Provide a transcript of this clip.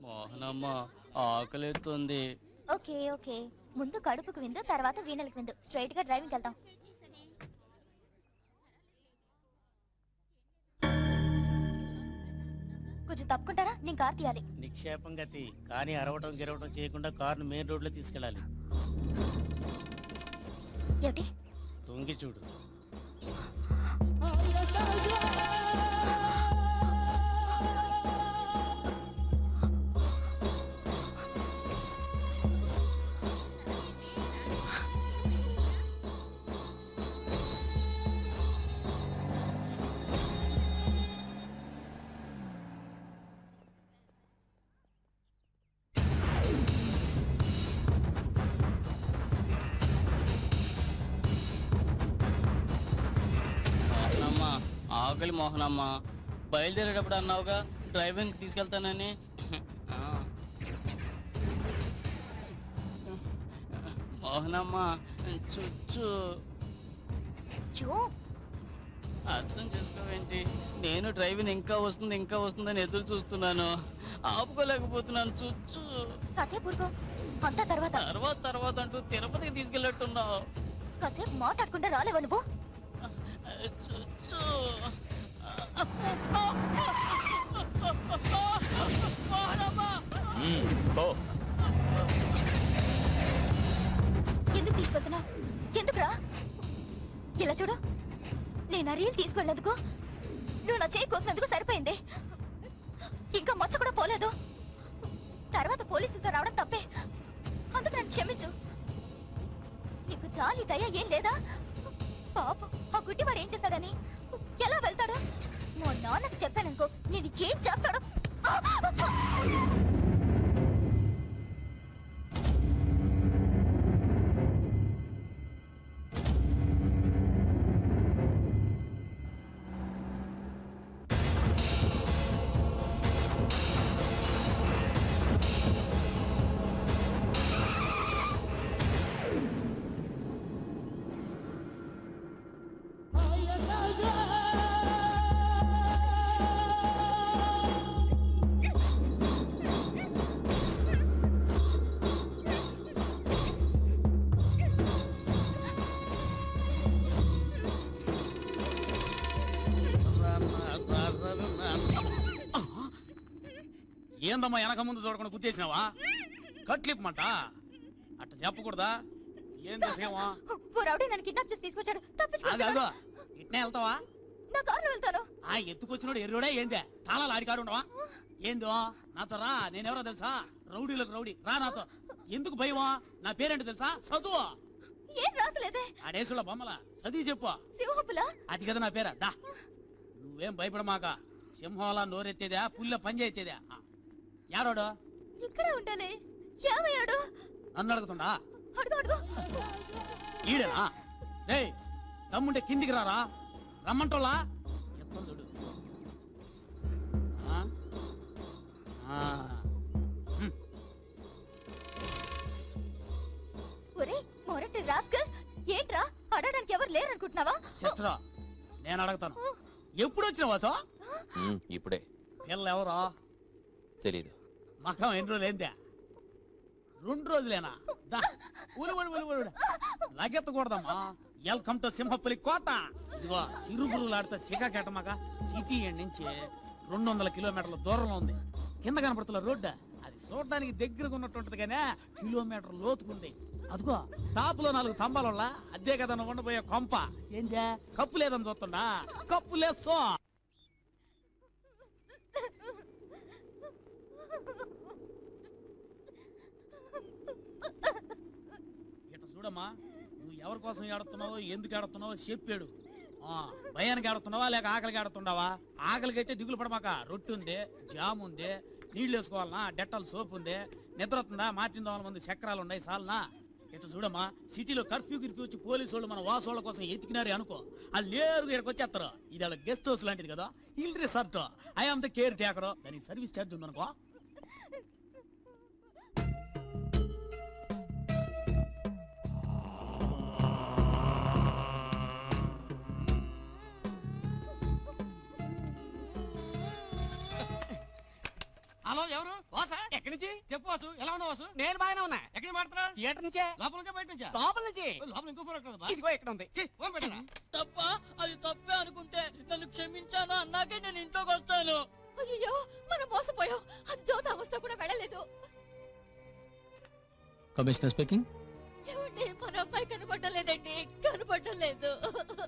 మోహనమ్మ ఆకలిస్తుంది. Okay okay, ముందు కడుపుకు విందు, తర్వాత వీణలకు విందు. స్ట్రైట్ గా డ్రైవింగ్ వెళ్తాం. కొంచెం తప్పుకుంటారా? నేను కార్ తీయాలి. నిక్షేపం గతి, కానీ అరవటం గిరవటం చేయకుండా కారును మెయిన్ రోడ్ లో తీసుకెళ్ళాలి. ఏమిటి? తొంగి చూడు. ఆకలి మోహనమ్మ. బయలుదేరేటప్పుడు అన్నావుగా డ్రైవింగ్ తీసుకెళ్తానని. మోహనమ్మ చుచ్చు అర్థం చేసుకోవేంటి? నేను డ్రైవింగ్ ఇంకా వస్తుందని ఎదురు చూస్తున్నాను, ఆపుకోలేకపోతున్నాను. చుచ్చు కాసేపు ఊరుకో, అంతా తర్వాత అంటూ తిరుపతికి తీసుకెళ్ళట్టున్నావు. కాసేపు మాట్లాడుకుంటే రాలేవా నువ్వు? చుచ్చు ఎందుకు తీసుకెళ్తున్నావు? ఎందుకురా? ఇలా చూడు, నేను ఆ రీల్ తీసుకెళ్ళేందుకు నువ్వు నా చేయి కోసినందుకు సరిపోయింది. ఇంకా మచ్చ కూడా పోలేదు. తర్వాత పోలీసులతో రావడం తప్పే, అందుకు నన్ను క్షమించు. నీకు జాలి దయ ఏం లేదా? పాపం ఆ గుడ్డివాడు ఏం చేశాడని, ఎలా వెళ్తాడు? మా నాన్నకి చెప్పాననుకో, నేను ఏం చేస్తాడు? ఏందమ్మా వెనక ముందు చూడకుండా గుర్తేసినావా? కట్లిప్పమంట అట్ట చెప్పకూడదా? ఏం చేసేవా? నన్ను కిడ్నాప్ చేసి తీసుకొచ్చాడు. ఇట్నే వెళ్తావా? నా కారులో వెళ్తాను. ఆ ఎత్తుకొచ్చినోడు ఎర్రోడే ఏందే? తాళాలు ఆడికాడు ఉండవా? ఏందో నాతో రా, నేనెవరో తెలుసా? రౌడీలకు రౌడీ, రా నాతో. ఎందుకు భయమా? నా పేరేంటో తెలుసా? చదువు. ఏం రాసలేదే? ఆడేసుల బొమ్మల చదివి చెప్పు. సింహపులా? అది కదా నా పేరా. దా, నువ్వేం భయపడమాక. సింహాల నోరెత్తేదా, పుల్ల పంజ ఎత్తేదా? యారోడు? ఇక్కడే ఉండాలి. ఏమయ్యాడు? నన్ను అడుగుతుండా? అడుగు. ఈడేనా? రే, తమ్ముంటే కిందికి రారా. రమ్మంటోలా ఎత్తందుడు. మొరటి రాస్కల్, ఏంట్రా అడగడానికి ఎవరు లేరనుకుంటున్నావా? సిస్టరా, నేను అడుగుతాను, ఎప్పుడు వచ్చినావా? సో ఇప్పుడే. పిల్లలు ఎవరో తెలీదు. మకం ఎన్ని రోజులు ఏందా? 2 రోజులేనా? లగెత్తకూడదమ్మా. వెల్కమ్ టు సింహపులి కోట. ఇదిగో సిరుగురులాడితే సిగకెట్టమాక. సిటీ నుంచి 200 కిలోమీటర్ల దూరంలో ఉంది. కింద కనపడుతున్న రోడ్డు అది చూడడానికి దగ్గరగా ఉన్నట్టుంటది కానీ కిలోమీటర్ లోతుకుంది. అదిగో టాప్ లో 4 స్తంభాల, అదే కదా నువ్వు ఉండబోయే కొంప. ఏందా కప్పు లేదని చూస్తుండా? కప్పు లేసో. ఇట చూడమ్మా, నువ్వు ఎవరి కోసం ఏడుతున్నావో, ఎందుకు ఏడుతున్నావో చెప్పాడు. భయానికి ఏడుతున్నావా లేక ఆకలికి ఏడుతుండవా? ఆకలికి అయితే దిగులు పడమాక. రొట్టె ఉంది, జామ్ ఉంది, నీళ్ళు వేసుకోవాలనా, డెట్టాల్ సోప్ ఉంది, నిద్ర వస్తుందా, మార్టిన్ దోమల మంది చక్రాలు ఉన్నాయి, సాలనా? ఇట్లా చూడమ్మా, సిటీలో కర్ఫ్యూ వచ్చి పోలీసు వాళ్ళు మన వాసోళ్ళ కోసం ఎతికినారే అనుకో, వాళ్ళు నేరుగా ఇక్కడికి వచ్చేస్తారు. ఇది వాళ్ళ గెస్ట్ హౌస్ లాంటిది కదా, hill resort. I am the caretaker. దానికి సర్వీస్ ఛార్జ్ ఉందనుకో. హలో ఎవరు వాసా ఎక్కడి నుంచి చెప్పు వాసు ఎలా ఉన్నావు వాసు నేను బాగానే ఉన్నా ఎక్కడ మాట్లాడుతున్నా థియేటర్ నుంచే లోపల నుంచా బయట నుంచా లోపల నుంచి లోపల ఇంకో ఫోన్ కదా ఇదిగో ఇక్కడ ఉంది ఫోన్ పెట్టరా తప్ప అది తప్పే అనుకుంటే నన్ను క్షమించాను అన్నాకే నేను ఇంట్లోకి వస్తాను. అయ్యో మనం మోసపోయాం. అది జ్యోతి అవస్థ కూడా వెళ్ళలేదు. Commissioner speaking. ఏమండి మన అమ్మాయి కనబడలేదండి, కనబడలేదు.